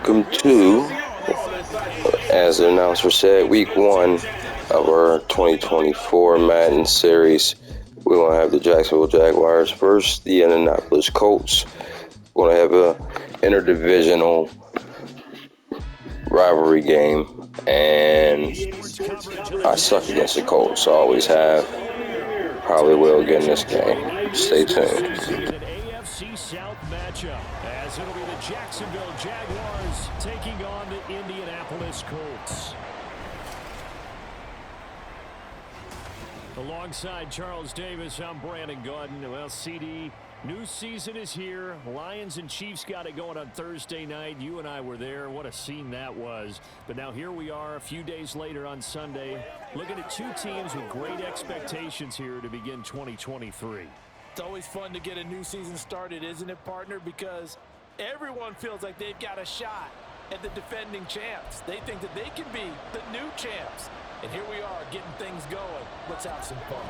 welcome to, as the announcer said, week one of our 2024 Madden series. We're going to have the Jacksonville Jaguars versus the Indianapolis Colts. We're going to have a interdivisional rivalry game, and I suck against the Colts. I always have. Probably will again this game. Stay tuned. An AFC South matchup, as it'll be the Jacksonville Jaguars taking on the Indianapolis Colts. Alongside Charles Davis, I'm Brandon Gordon. Well, CD, new season is here. Lions and Chiefs got it going on Thursday night. You and I were there. What a scene that was. But now here we are a few days later on Sunday, looking at two teams with great expectations here to begin 2023. It's always fun to get a new season started, isn't it, partner? Because everyone feels like they've got a shot at the defending champs. They think that they can be the new champs. And here we are getting things going. Let's have some fun.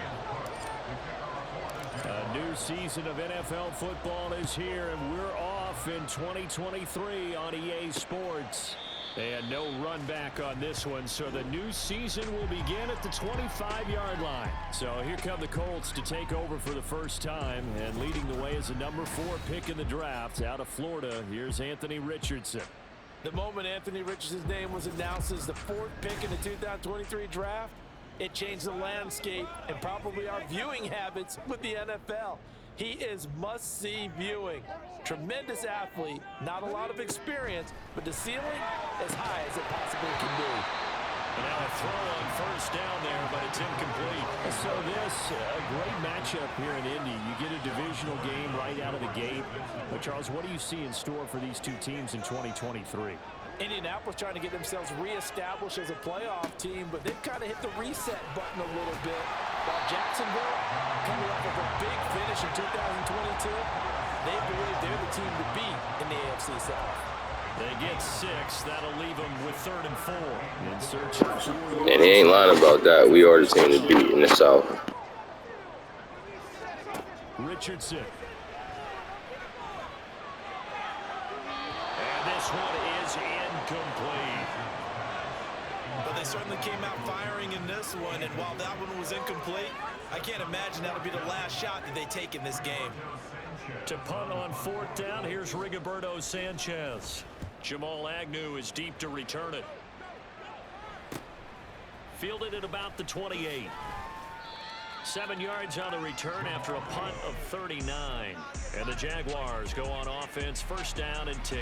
A new season of NFL football is here, and we're off in 2023 on EA Sports. And no run back on this one, so the new season will begin at the 25-yard line. So here come the Colts to take over for the first time, and leading the way is a number 4 pick in the draft out of Florida. Here's Anthony Richardson. The moment Anthony Richardson's name was announced as the 4th pick in the 2023 draft, it changed the landscape and probably our viewing habits with the NFL. He is must-see viewing. Tremendous athlete, not a lot of experience, but the ceiling as high as it possibly can be. And now a throw on first down there, but it's incomplete. So this, a great matchup here in Indy. You get a divisional game right out of the gate. But Charles, what do you see in store for these two teams in 2023? Indianapolis trying to get themselves reestablished as a playoff team, but they've kind of hit the reset button a little bit. While Jacksonville, coming off of a big finish in 2022, they believe they're the team to beat in the AFC South. They get 6. That'll leave them with 3rd and 4. In search of 4. And he ain't lying about that. We are the team to beat in the South. Richardson. And this one is incomplete. But they certainly came out firing in this one, and while that one was incomplete, I can't imagine that'll be the last shot that they take in this game. To punt on 4th down, here's Rigoberto Sanchez. Jamal Agnew is deep to return it. Fielded at about the 28. 7 yards on the return after a punt of 39. And the Jaguars go on offense, 1st down and 10.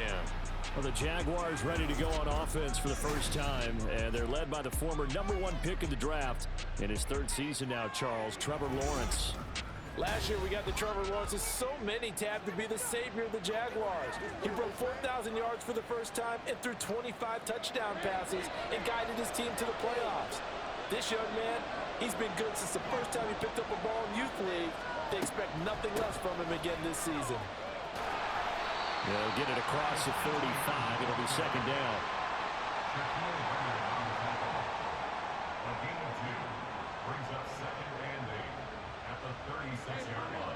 Well, the Jaguars ready to go on offense for the first time, and they're led by the former number 1 pick in the draft in his 3rd season now, Charles, Trevor Lawrence. Last year we got the Trevor Lawrences. So many tabbed to be the savior of the Jaguars. He broke 4,000 yards for the first time and threw 25 touchdown passes and guided his team to the playoffs. This young man, he's been good since the first time he picked up a ball in Youth League. They expect nothing less from him again this season. They'll get it across the 35. It'll be 2nd down.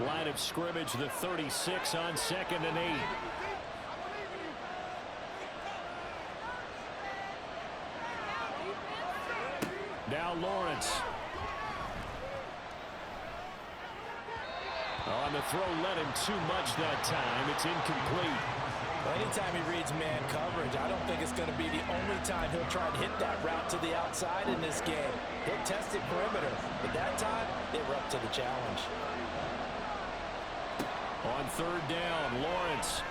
Line of scrimmage, the 36 on 2nd and 8. Now Lawrence. On the throw, let him too much that time. It's incomplete. Well, anytime he reads man coverage, I don't think it's going to be the only time he'll try to hit that route to the outside in this game. He'll test the perimeter, but that time, they were up to the challenge. On 3rd down, Lawrence.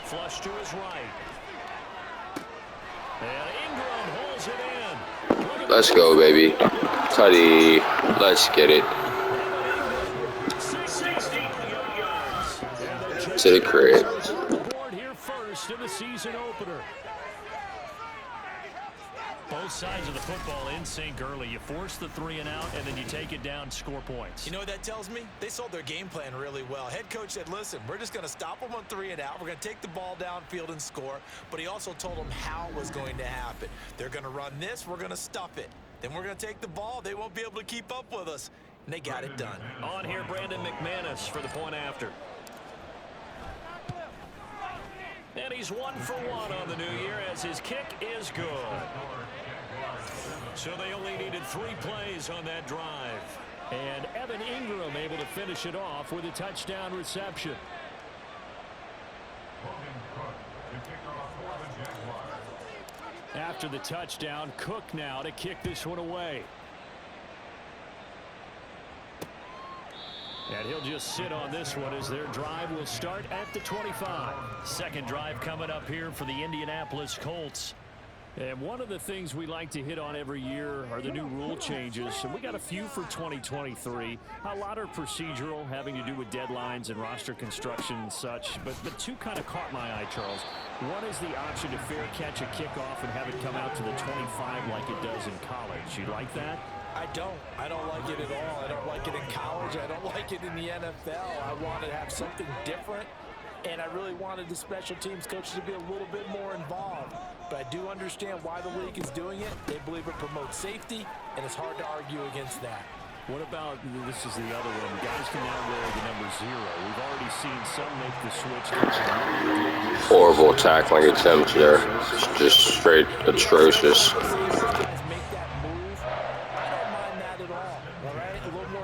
Flush to his right. And Ingram holds it in. Let's go, baby. Tutty. Let's get it. To the crib. Here first in the season opener. Both sides of the football in sync early. You force the 3 and out, and then you take it down, score points. You know what that tells me? They sold their game plan really well. Head coach said, listen, we're just going to stop them on 3 and out. We're going to take the ball downfield and score. But he also told them how it was going to happen. They're going to run this. We're going to stuff it. Then we're going to take the ball. They won't be able to keep up with us. And they got it done. On here, Brandon McManus for the point after. And And he's 1 for 1 on the new year as his kick is good. So they only needed 3 plays on that drive. And Evan Ingram able to finish it off with a touchdown reception. After the touchdown, Cook now to kick this one away. And he'll just sit on this one as their drive will start at the 25. Second drive coming up here for the Indianapolis Colts. And one of the things we like to hit on every year are the new rule changes. And we got a few for 2023. A lot are procedural, having to do with deadlines and roster construction and such. But the two kind of caught my eye, Charles. One is the option to fair catch a kickoff and have it come out to the 25 like it does in college. You like that? I don't like it at all. I don't like it in college. I don't like it in the NFL. I wanted to have something different, and I really wanted the special teams coaches to be a little bit more involved. But I do understand why the league is doing it. They believe it promotes safety, and it's hard to argue against that. What about, this is the other one, guys can now wear the number 0. We've already seen some make the switch. Horrible tackling attempt there. Just straight atrocious.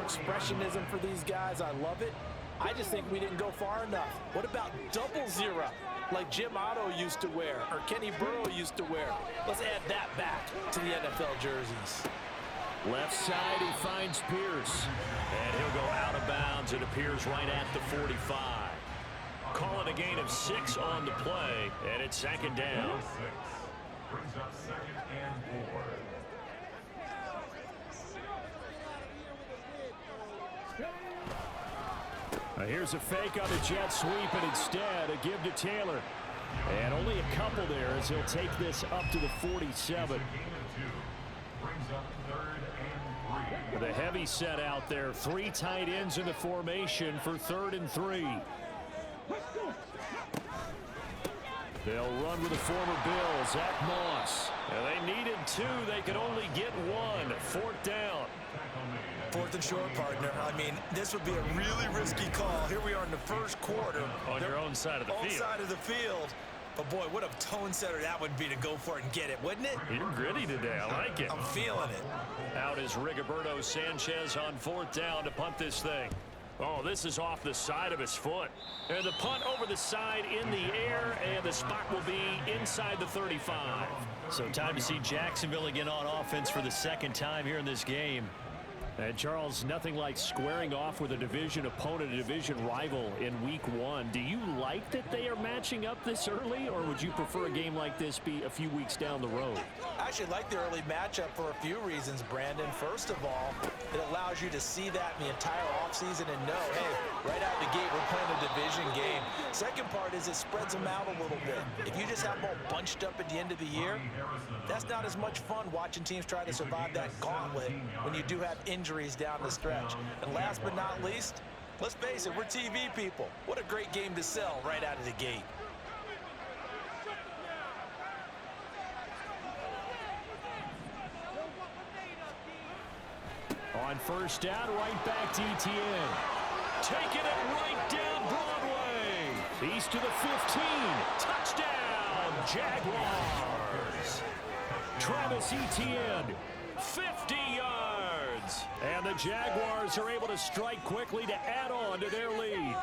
Expressionism for these guys, I love it. I just think we didn't go far enough. What about double 0 like Jim Otto used to wear or Kenny Burrow used to wear? Let's add that back to the NFL jerseys. Left side, he finds Pierce. And he'll go out of bounds. It appears right at the 45. Call it a gain of 6 on the play, and it's second down. Brings up 2nd and 4. Here's a fake on the jet sweep, and instead a give to Taylor. And only a couple there as he'll take this up to the 47. With a heavy set out there, 3 tight ends in the formation for 3rd and 3. They'll run with the former Bill, Zach Moss. And they needed 2. They could only get 1. 4th down. 4th and short, partner. I mean, this would be a really risky call. Here we are in the first quarter. On your own side of the field. On side of the field. But, boy, what a tone setter that would be to go for it and get it, wouldn't it? You're gritty today. I like it. I'm feeling it. Out is Rigoberto Sanchez on 4th down to punt this thing. Oh, this is off the side of his foot. And the punt over the side in the air, and the spot will be inside the 35. So time to see Jacksonville again on offense for the 2nd time here in this game. And Charles, nothing like squaring off with a division opponent, a division rival in week 1. Do you like that they are matching up this early, or would you prefer a game like this be a few weeks down the road? I actually like the early matchup for a few reasons, Brandon. First of all, it allows you to see that in the entire offseason and know, hey, right out the gate, we're playing a division game. Second part is it spreads them out a little bit. If you just have them all bunched up at the end of the year, that's not as much fun watching teams try to survive that gauntlet when you do have injuries down the stretch. And last but not least, let's face it, we're TV people. What a great game to sell right out of the gate. On 1st down, right back to Etienne. Taking it right down Broadway. East to the 15. Touchdown, Jaguars. Travis Etienne, 50 yards. And the Jaguars are able to strike quickly to add on to their lead.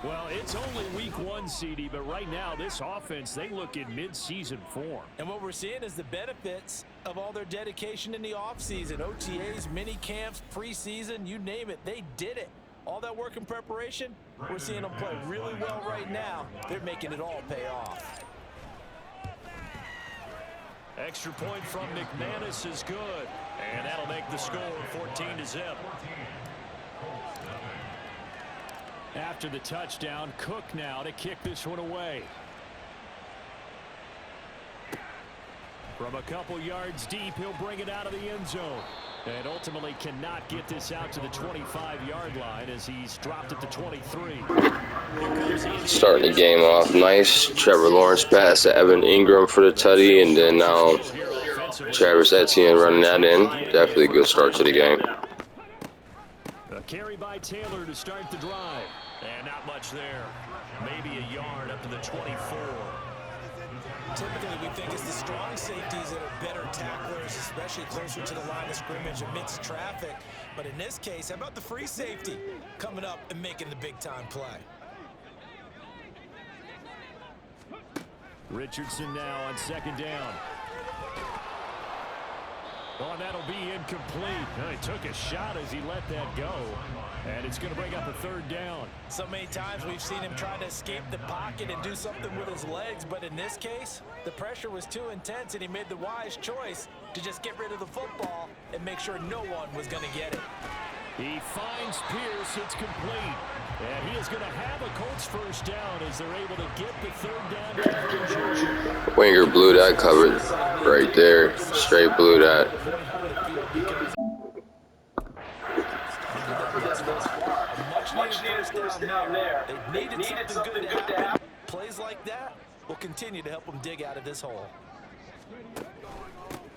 Well, it's only week 1, CD, but right now this offense, they look in mid-season form. And what we're seeing is the benefits of all their dedication in the offseason. OTAs, mini camps, preseason, you name it, they did it. All that work and preparation, we're seeing them play really well right now. They're making it all pay off. Extra point from McManus is good. And that'll make the score 14-0. After the touchdown, Cook now to kick this one away. From a couple yards deep, he'll bring it out of the end zone. And ultimately cannot get this out to the 25-yard line as he's dropped at the 23. Starting the game off nice. Trevor Lawrence pass to Evan Ingram for the tutty, and then now Travis Etienne running that in. Definitely a good start to the game. A carry by Taylor to start the drive. And not much there. Maybe a yard up to the 24. Typically, we think it's the strong safeties that are better tacklers, especially closer to the line of scrimmage amidst traffic. But in this case, how about the free safety coming up and making the big-time play? Richardson now on second down. Oh, that'll be incomplete. He took a shot as he let that go. And it's going to bring up a third down. So many times we've seen him try to escape the pocket and do something with his legs. But in this case, the pressure was too intense, and he made the wise choice to just get rid of the football and make sure no one was going to get it. He finds Pierce. It's complete. And he is going to have a Colts first down as they're able to get the third down. Winger blew that covered right there. Straight blew that. They needed something good to happen. Plays like that will continue to help them dig out of this hole.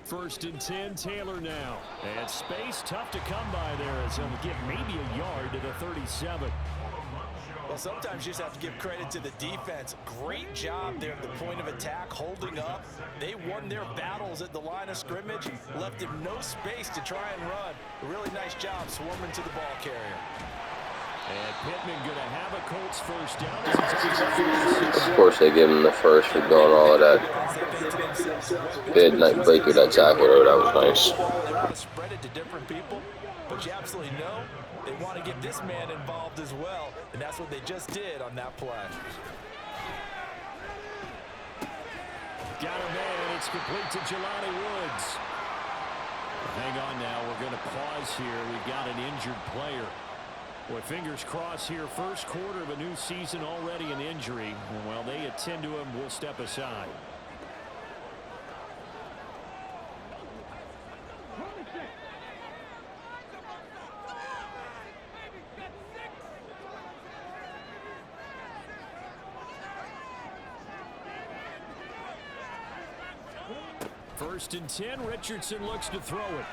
1st and 10, Taylor now. And space tough to come by there as he'll get maybe a yard to the 37. Well, sometimes you just have to give credit to the defense. Great job there at the point of attack, holding up. They won their battles at the line of scrimmage, left him no space to try and run. A really nice job swarming to the ball carrier. And Pittman going to have a Colts first down. Of course, they give him the first for doing all of that. Midnight break through that tackle, though. That was nice. They want to spread it to different people, but you absolutely know they want to get this man involved as well, and that's what they just did on that play. Got a man. It's complete to Jelani Woods. Hang on now. We're going to pause here. We've got an injured player. Boy, fingers crossed here. First quarter of a new season, already an injury. And while they attend to him, we'll step aside. First and 10, Richardson looks to throw it.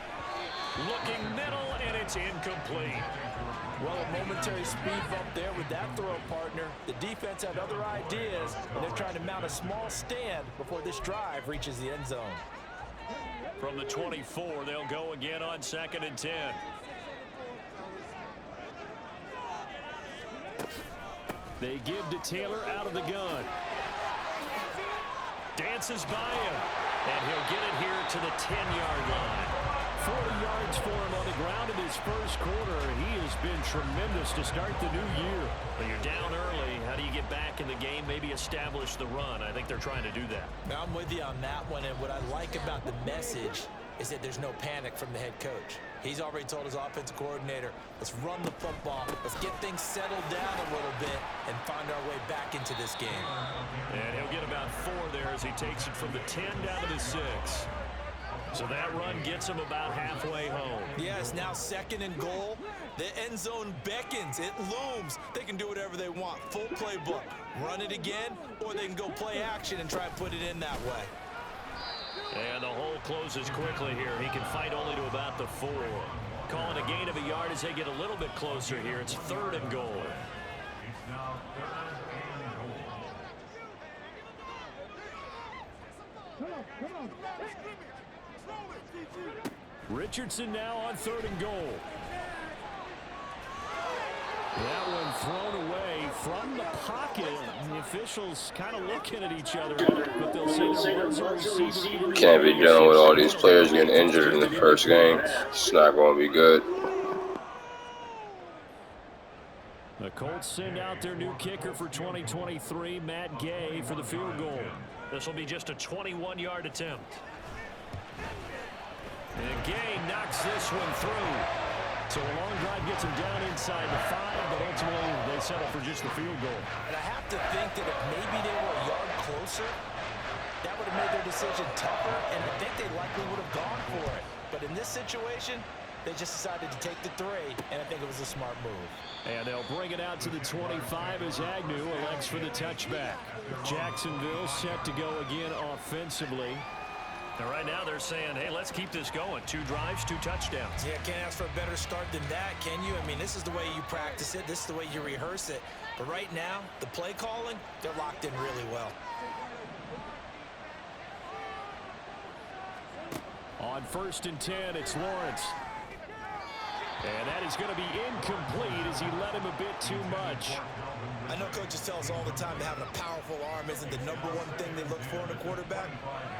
Looking middle, and it's incomplete. Well, a momentary speed bump there with that throw, partner. The defense had other ideas, and they're trying to mount a small stand before this drive reaches the end zone. From the 24, they'll go again on 2nd and 10. They give to Taylor out of the gun. Dances by him, and he'll get it here to the 10-yard line. 40 yards for him on the ground in his first quarter. He has been tremendous to start the new year. But you're down early. How do you get back in the game? Maybe establish the run. I think they're trying to do that. Now, I'm with you on that one, and what I like about the message is that there's no panic from the head coach. He's already told his offensive coordinator, let's run the football, let's get things settled down a little bit and find our way back into this game. And he'll get about 4 there as he takes it from the 10 down to the 6. So that run gets him about halfway home. Yeah, it's now 2nd and goal. The end zone beckons. It looms. They can do whatever they want. Full playbook. Run it again, or they can go play action and try and put it in that way. And the hole closes quickly here. He can fight only to about the 4. Calling a gain of a yard as they get a little bit closer here. It's 3rd and goal. It's now 3rd and goal. Richardson now on 3rd and goal. That one thrown away from the pocket. The officials kind of looking at each other, but they'll say there was a receiver. Can't be dealing with all these players getting injured in the first game. It's not going to be good. The Colts send out their new kicker for 2023, Matt Gay, for the field goal. This will be just a 21-yard attempt. And Gay knocks this one through. So a long drive gets him down inside the 5, but ultimately they settle for just the field goal. And I have to think that if maybe they were a yard closer, that would have made their decision tougher, and I think they likely would have gone for it. But in this situation, they just decided to take the 3, and I think it was a smart move. And they'll bring it out to the 25 as Agnew elects for the touchback. Jacksonville set to go again offensively. And right now they're saying, hey, let's keep this going. 2 drives, 2 touchdowns. Yeah, can't ask for a better start than that, can you? I mean, this is the way you practice it. This is the way you rehearse it. But right now, the play calling, they're locked in really well. On 1st and 10, it's Lawrence. And that is going to be incomplete as he let him a bit too much. I know coaches tell us all the time that having a powerful arm isn't the #1 thing they look for in a quarterback.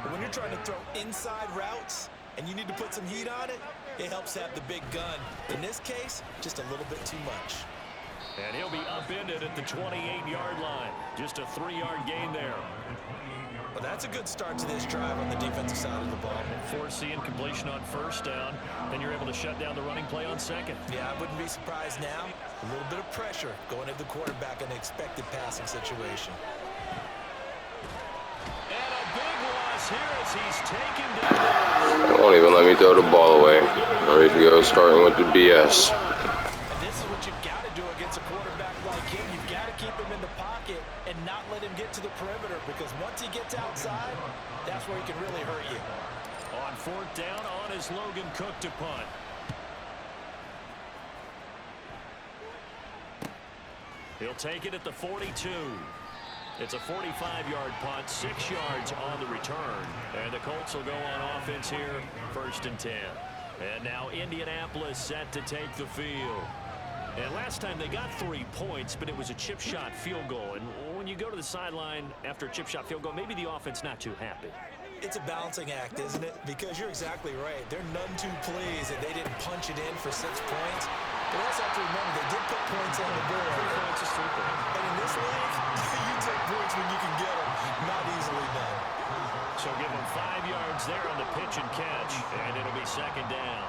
But when you're trying to throw inside routes and you need to put some heat on it, it helps have the big gun. In this case, just a little bit too much. And he'll be upended at the 28-yard line. Just a 3-yard gain there. Well, that's a good start to this drive on the defensive side of the ball. Force the incompletion on 1st down. Then you're able to shut down the running play on 2nd. Yeah, I wouldn't be surprised now. A little bit of pressure going at the quarterback in an expected passing situation. And a big loss here as he's taken down. They won't even let me throw the ball away. Ready to go, starting with the BS. And this is what you've got to do against a quarterback like him. You've got to keep him in the pocket and not let him get to the perimeter, because once he gets outside, that's where he can really hurt you. On 4th down, on is Logan Cook to punt. He'll take it at the 42. It's a 45-yard punt, 6 yards on the return. And the Colts will go on offense here, 1st and 10. And now Indianapolis set to take the field. And last time they got 3 points, but it was a chip shot field goal. And when you go to the sideline after a chip shot field goal, maybe the offense not too happy. It's a balancing act, isn't it? Because you're exactly right. They're none too pleased that they didn't punch it in for 6 points. But also have to remember, they did put points on the board. 3 points is 3 points. And in this league, you take points when you can get them. Not easily done. So give them 5 yards there on the pitch and catch, and it'll be 2nd down.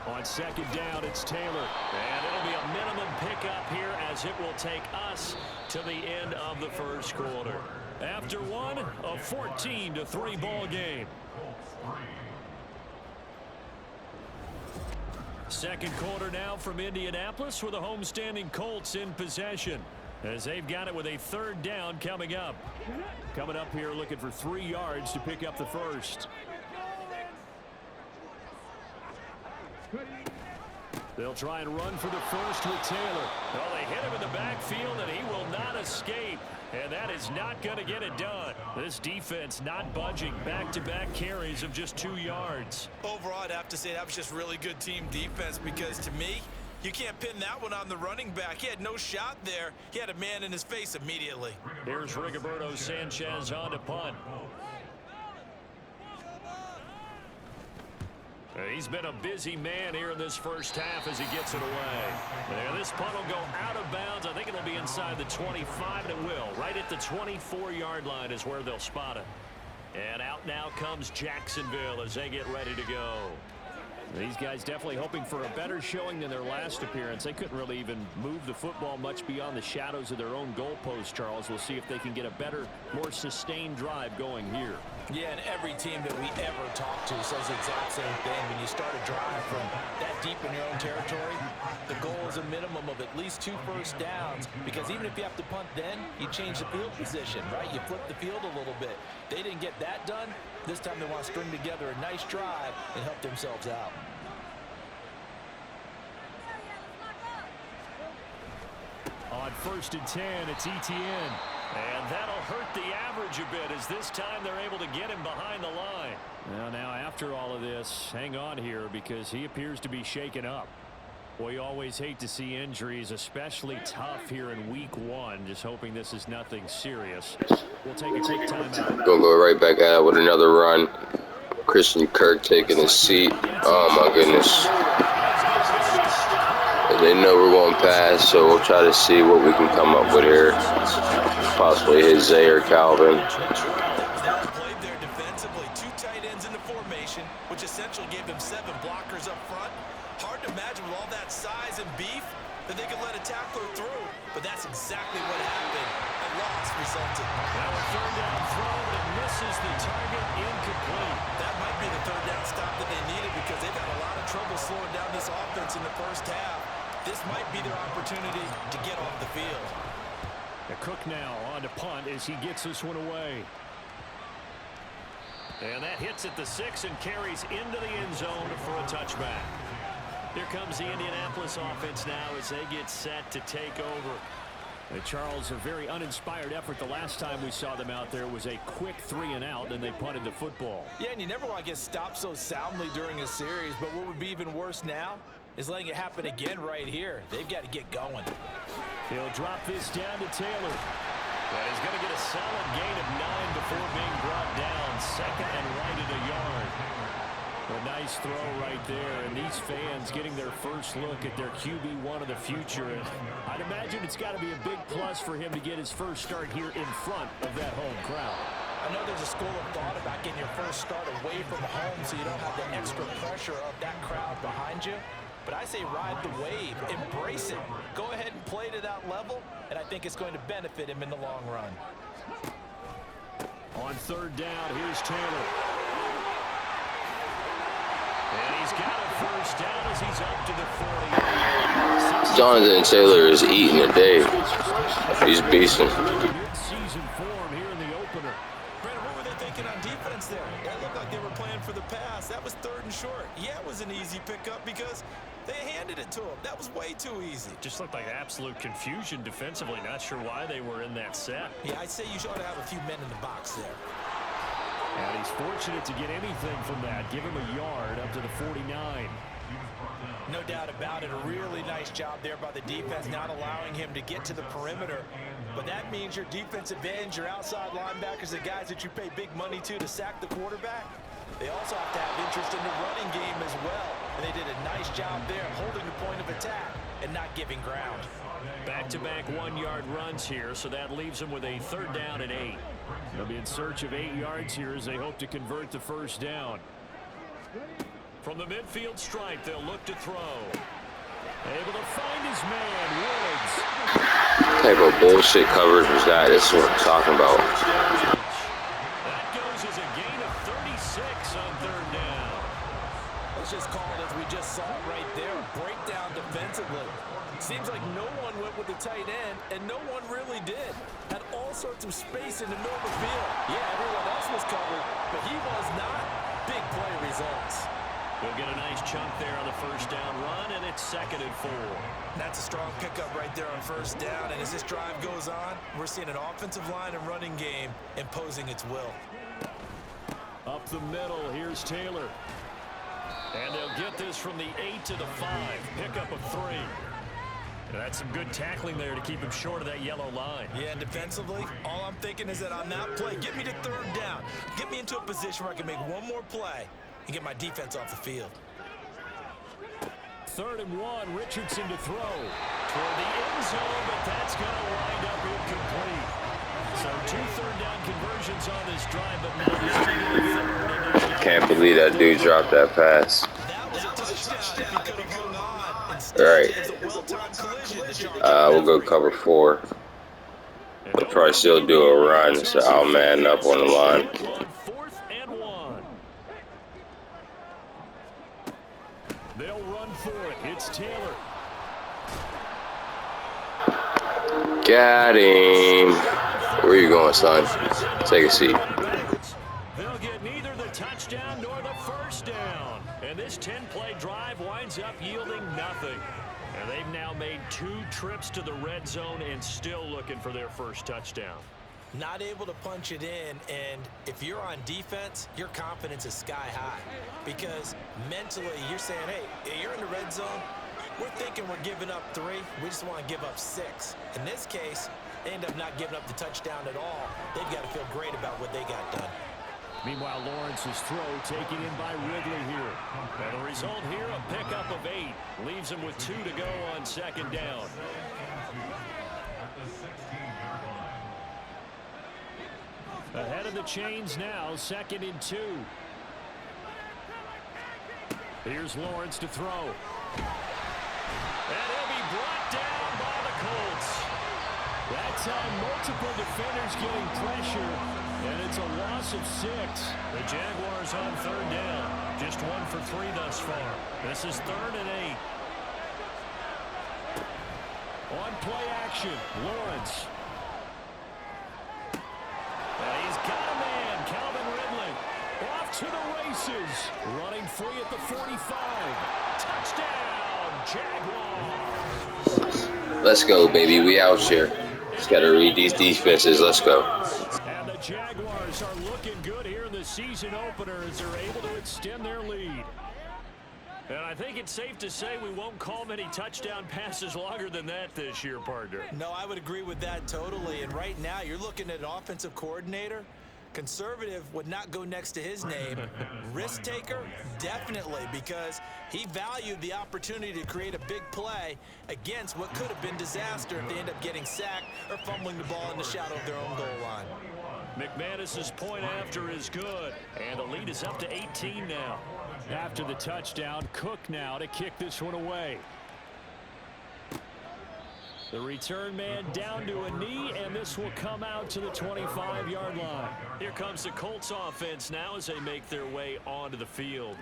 On 2nd down, it's Taylor. And it'll be a minimum pickup here as it will take us to the end of the 1st quarter. After one, a 14-3 ball game. 2nd quarter now from Indianapolis with the homestanding Colts in possession, as they've got it with a 3rd down coming up. Coming up here looking for 3 yards to pick up the 1st. They'll try and run for the 1st with Taylor. Well, they hit him in the backfield, and he will not escape. And that is not going to get it done. This defense not budging. Back-to-back carries of just 2 yards. Overall, I'd have to say that was just really good team defense, because to me, you can't pin that one on the running back. He had no shot there. He had a man in his face immediately. Here's Rigoberto Sanchez on to punt. He's been a busy man here in this 1st half as he gets it away. And this punt will go out of bounds. I think it'll be inside the 25, and it will. Right at the 24-yard line is where they'll spot it. And out now comes Jacksonville as they get ready to go. These guys definitely hoping for a better showing than their last appearance. They couldn't really even move the football much beyond the shadows of their own goalpost, Charles. We'll see if they can get a better, more sustained drive going here. Yeah, and every team that we ever talk to says the exact same thing. When you start a drive from that deep in your own territory, the goal is a minimum of at least 2 first downs, because even if you have to punt then, you change the field position, right? You flip the field a little bit. They didn't get that done. This time they want to string together a nice drive and help themselves out. On 1st and 10, it's Etienne. And that'll hurt the average a bit, as this time they're able to get him behind the line. Now after all of this, hang on here, because he appears to be shaken up. Well, you always hate to see injuries, especially tough here in week 1. Just hoping this is nothing serious. We'll take a quick timeout. Gonna go right back at it with another run. Christian Kirk taking his seat. Oh my goodness. They know we're going past, so we'll try to see what we can come up with here. Possibly hit Zay or Calvin. Played there defensively, 2 tight ends in the formation, which essentially gave them 7 blockers up front. Hard to imagine with all that size and beef that they could let a tackler through, but that's exactly what happened. A loss resulted. Now a 3rd down throw that misses the target, incomplete. That might be the 3rd down stop that they needed, because they've had a lot of trouble slowing down this offense in the 1st half. This might be their opportunity to get off the field. Cook now on to punt as he gets this one away. And that hits at the 6 and carries into the end zone for a touchback. Here comes the Indianapolis offense now as they get set to take over. Charles, a very uninspired effort. The last time we saw them out there was a quick 3-and-out, and they punted the football. Yeah, and you never want to get stopped so soundly during a series, but what would be even worse now is letting it happen again right here. They've got to get going. He'll drop this down to Taylor. But he's going to get a solid gain of 9 before being brought down. Second and right at a yard. A nice throw right there, and these fans getting their first look at their QB1 of the future. And I'd imagine it's got to be a big plus for him to get his first start here in front of that home crowd. I know there's a school of thought about getting your first start away from home so you don't have the extra pressure of that crowd behind you. But I say ride the wave, embrace it. Go ahead and play to that level, and I think it's going to benefit him in the long run. On third down, here's Taylor. And he's got a first down as he's up to the 40. Jonathan Taylor is eating today. He's beasting. Mid-season form here in the opener. Brandon, what were they thinking on defense there? It looked like they were playing for the pass. That was 3rd and short. Yeah, it was an easy pickup because they handed it to him. That was way too easy. Just looked like absolute confusion defensively. Not sure why they were in that set. Yeah, I'd say you ought to have a few men in the box there. And he's fortunate to get anything from that. Give him a yard up to the 49. No doubt about it. A really nice job there by the defense, not allowing him to get to the perimeter. But that means your defensive ends, your outside linebackers, the guys that you pay big money to sack the quarterback, they also have to have interest in the running game as well. And they did a nice job there holding the point of attack and not giving ground. Back-to-back 1-yard runs here, so that leaves them with a 3rd down and 8. They'll be in search of 8 yards here as they hope to convert the first down. From the midfield stripe, they'll look to throw. Able to find his man, Woods. What type of bullshit coverage was that? This is what I'm talking about. That goes as a gain of 36 on 3rd down. Let's just call it as we just saw it right there, a breakdown defensively. Seems like no one went with the tight end, and no one really did. Had all sorts of space in the middle of the field. Yeah, everyone else was covered, but he was not. Big play results. We'll get a nice chunk there on the first down run, and it's 2nd and 4. That's a strong pickup right there on first down. And as this drive goes on, we're seeing an offensive line and running game imposing its will. Up the middle, here's Taylor. And they'll get this from the 8 to the 5. Pickup of 3. And that's some good tackling there to keep him short of that yellow line. Yeah, and defensively, all I'm thinking is that on that play, get me to 3rd down. Get me into a position where I can make one more play and get my defense off the field. 3rd and 1, Richardson to throw. Toward the end zone, but that's going to wind up incomplete. So 2 3rd down conversions on this drive, but now Can't believe that dude dropped that pass. That was a touchdown if he could have hung on. Instead, All right. it was a well-timed collision to John. We'll go cover 4. They'll probably still do a run, so I'll man up on the line. 4th and 1. They'll run for it. It's Taylor. Got him. Where you going, son? Take a seat. They'll get neither the touchdown nor the first down. And this 10-play drive winds up yielding nothing. And they've now made 2 trips to the red zone and still looking for their first touchdown. Not able to punch it in, and if you're on defense, your confidence is sky high. Because mentally, you're saying, hey, you're in the red zone. We're thinking we're giving up 3. We just want to give up 6. In this case, they end up not giving up the touchdown at all. They've got to feel great about what they got done. Meanwhile, Lawrence's throw taken in by Ridley here. And the result here, a pickup of 8. Leaves him with 2 to go on 2nd down. Ahead of the chains now, 2nd and 2. Here's Lawrence to throw. And he'll be brought down by the Colts. That time, multiple defenders getting pressure, and it's a loss of 6. The Jaguars on 3rd down. Just 1 for 3 thus far. This is 3rd and 8. On play action, Lawrence. And he's got a man, Calvin Ridley. Off to the races. Running free at the 45. Touchdown! Jaguars. Let's go, baby. We out here. Just got to read these defenses. Let's go. And the Jaguars are looking good here in the season opener as they're able to extend their lead. And I think it's safe to say we won't call many touchdown passes longer than that this year, partner. No, I would agree with that totally. And right now, you're looking at an offensive coordinator. Conservative would not go next to his name. Risk taker, definitely, because he valued the opportunity to create a big play against what could have been disaster if they end up getting sacked or fumbling the ball in the shadow of their own goal line. McManus's point after is good, and the lead is up to 18 now. After the touchdown, Cook now to kick this one away. The return man down to a knee, and this will come out to the 25-yard line. Here comes the Colts offense now as they make their way onto the field.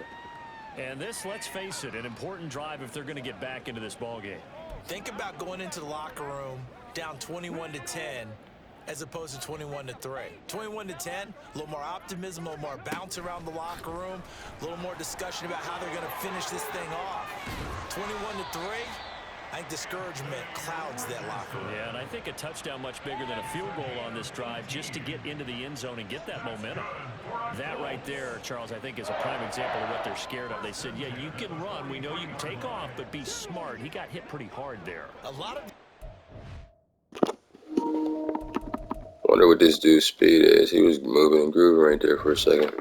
And this, let's face it, an important drive if they're going to get back into this ballgame. Think about going into the locker room down 21-10 as opposed to 21-3. 21-10, a little more optimism, a little more bounce around the locker room, a little more discussion about how they're going to finish this thing off. 21-3. I think discouragement clouds that locker room. Yeah, and I think a touchdown much bigger than a field goal on this drive just to get into the end zone and get that momentum. That right there, Charles, I think is a prime example of what they're scared of. They said, yeah, you can run. We know you can take off, but be smart. He got hit pretty hard there. A lot of... Wonder what this dude's speed is. He was moving and grooving right there for a second.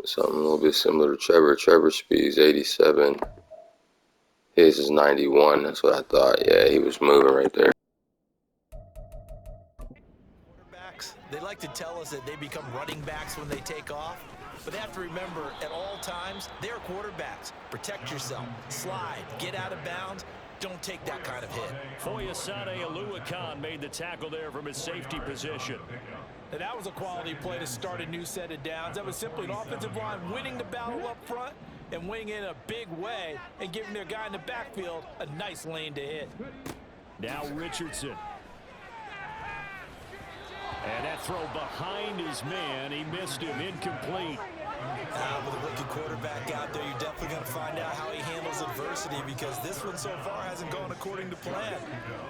Something a little bit similar to Trevor. Trevor's speed is 87. His is 91. That's what I thought. Yeah, he was moving right there. Quarterbacks, they like to tell us that they become running backs when they take off. But they have to remember, at all times, they're quarterbacks. Protect yourself. Slide. Get out of bounds. Don't take that kind of hit. Foyesade Oluwakan made the tackle there from his safety position. And that was a quality play to start a new set of downs. That was simply an offensive line winning the battle up front and winning in a big way and giving their guy in the backfield a nice lane to hit. Now Richardson. And that throw behind his man. He missed him. Incomplete. With a rookie quarterback out there, you're definitely going to find out how he handles adversity because this one so far hasn't gone according to plan.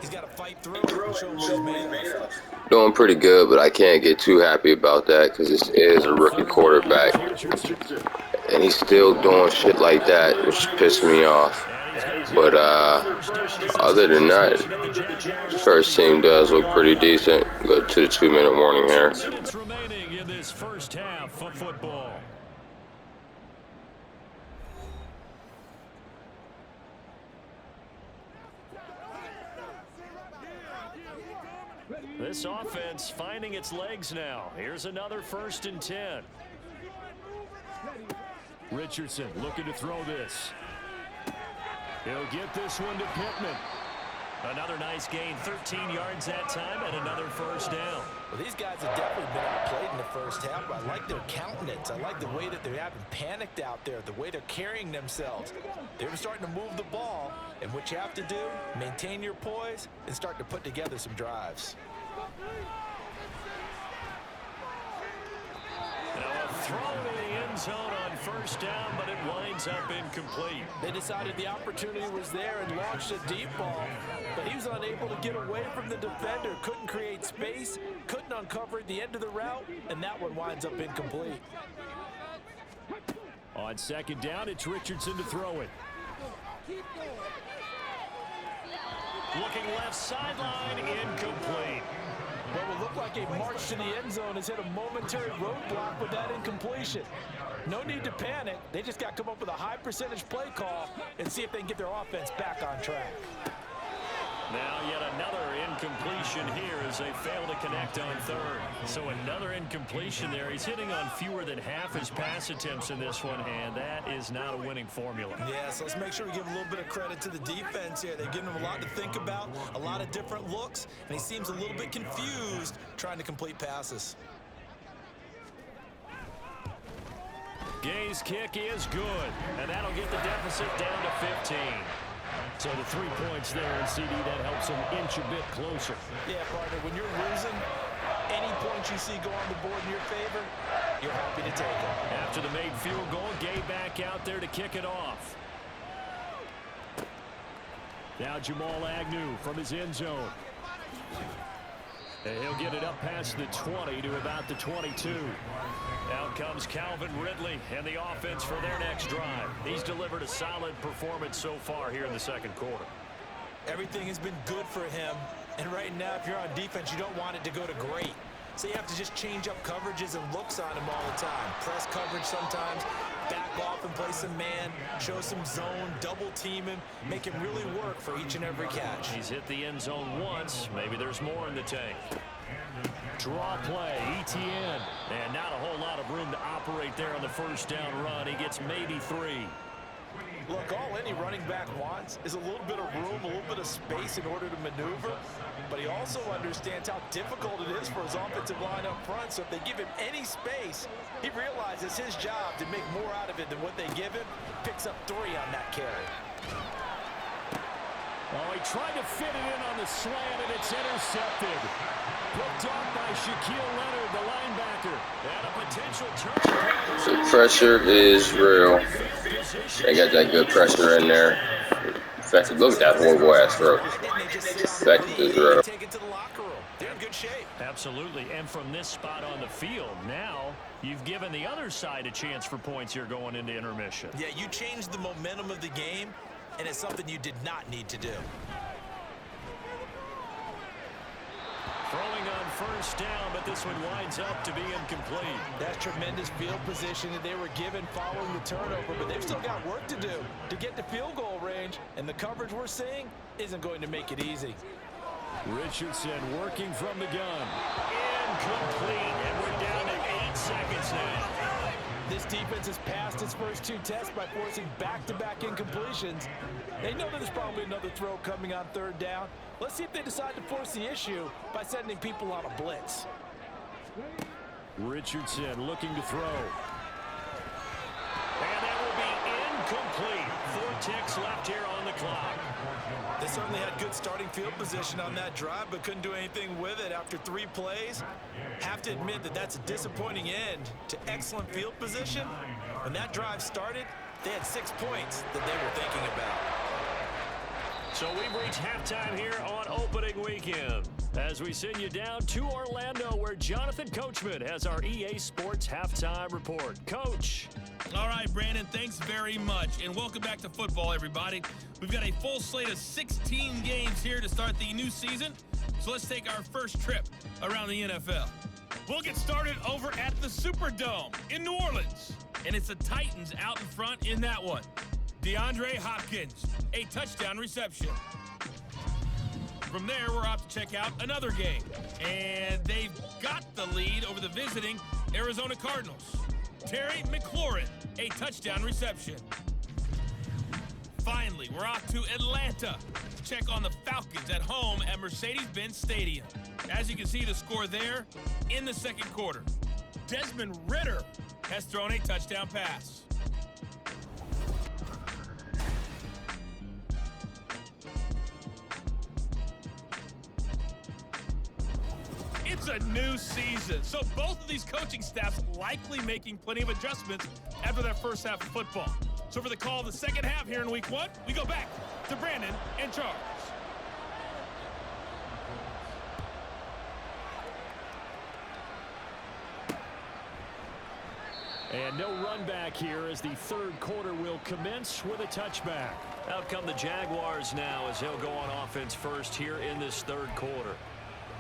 He's got to fight through it and show what he's made of. Doing pretty good, but I can't get too happy about that because this is a rookie quarterback. And he's still doing shit like that, which pissed me off. But other than that, first team does look pretty decent. Go to the 2-minute warning here. Minutes remaining in this first half of football. This offense finding its legs now. Here's another 1st and 10. Richardson looking to throw this. He'll get this one to Pittman. Another nice gain, 13 yards that time, and another first down. Well, these guys have definitely been outplayed in the first half, but I like their countenance. I like the way that they haven't panicked out there, the way they're carrying themselves. They're starting to move the ball, and what you have to do, maintain your poise and start to put together some drives. Now a throw in the end zone on first down, but it winds up incomplete. They decided the opportunity was there and launched a deep ball, but he was unable to get away from the defender, couldn't create space, couldn't uncover at the end of the route, and that one winds up incomplete. On second down, it's Richardson to throw it. Looking left sideline, incomplete. What would look like a march to the end zone has hit a momentary roadblock with that incompletion. No need to panic. They just got to come up with a high percentage play call and see if they can get their offense back on track. Now yet another incompletion here as they fail to connect on third. So another incompletion there. He's hitting on fewer than half his pass attempts in this one, and that is not a winning formula. Yeah, so let's make sure we give a little bit of credit to the defense here. They've given him a lot to think about, a lot of different looks, and he seems a little bit confused trying to complete passes. Gay's kick is good, and that'll get the deficit down to 15. So the 3 points there, and CD, that helps him inch a bit closer. Yeah, partner, when you're losing, any points you see go on the board in your favor, you're happy to take it. After the made field goal, Gay back out there to kick it off. Now Jamal Agnew from his end zone. And he'll get it up past the 20 to about the 22. Out comes Calvin Ridley and the offense for their next drive. He's delivered a solid performance so far here in the second quarter. Everything has been good for him. And right now, if you're on defense, you don't want it to go to great. So you have to just change up coverages and looks on him all the time. Press coverage sometimes, back off and play some man, show some zone, double team him, make him really work for each and every catch. He's hit the end zone once. Maybe there's more in the tank. Draw play, ETN. And not a whole lot of room to operate there on the first down run. He gets maybe 3. Look, all any running back wants is a little bit of room, a little bit of space in order to maneuver. But he also understands how difficult it is for his offensive line up front. So if they give him any space, he realizes his job to make more out of it than what they give him. Picks up 3 on that carry. Oh, he tried to fit it in on the slant, and it's intercepted. Picked off by Shaquille Leonard, the linebacker. And a potential turnover. The pressure is real. They got that good pressure in there. Effective. Look at that horrible ass throw. Effective is real. Take it to the locker room. They're in good shape. Absolutely. And from this spot on the field, now you've given the other side a chance for points here going into intermission. Yeah, you changed the momentum of the game, and it's something you did not need to do. Throwing on first down, but this one winds up to be incomplete. That's tremendous field position that they were given following the turnover, but they've still got work to do to get to field goal range, and the coverage we're seeing isn't going to make it easy. Richardson working from the gun. Incomplete, and we're down to 8 seconds now. This defense has passed its first 2 tests by forcing back-to-back incompletions. They know that there's probably another throw coming on 3rd down. Let's see if they decide to force the issue by sending people on a blitz. Richardson looking to throw. And that will be incomplete. 4 ticks left here on the clock. They certainly had good starting field position on that drive, but couldn't do anything with it after 3 plays. Have to admit that that's a disappointing end to excellent field position. When that drive started, they had 6 points that they were thinking about. So we've reached halftime here on opening weekend as we send you down to Orlando, where Jonathan Coachman has our EA Sports halftime report. Coach. All right, Brandon, thanks very much. And welcome back to football, everybody. We've got a full slate of 16 games here to start the new season. So let's take our first trip around the NFL. We'll get started over at the Superdome in New Orleans. And it's the Titans out in front in that one. DeAndre Hopkins, a touchdown reception. From there, we're off to check out another game. And they've got the lead over the visiting Arizona Cardinals. Terry McLaurin, a touchdown reception. Finally, we're off to Atlanta to check on the Falcons at home at Mercedes-Benz Stadium. As you can see, the score there in the second quarter. Desmond Ridder has thrown a touchdown pass. It's a new season, so both of these coaching staffs likely making plenty of adjustments after their first half of football. So for the call of the second half here in week 1, we go back to Brandon and Charles. And no run back here as the third quarter will commence with a touchback. Out come the Jaguars now as they'll go on offense first here in this third quarter.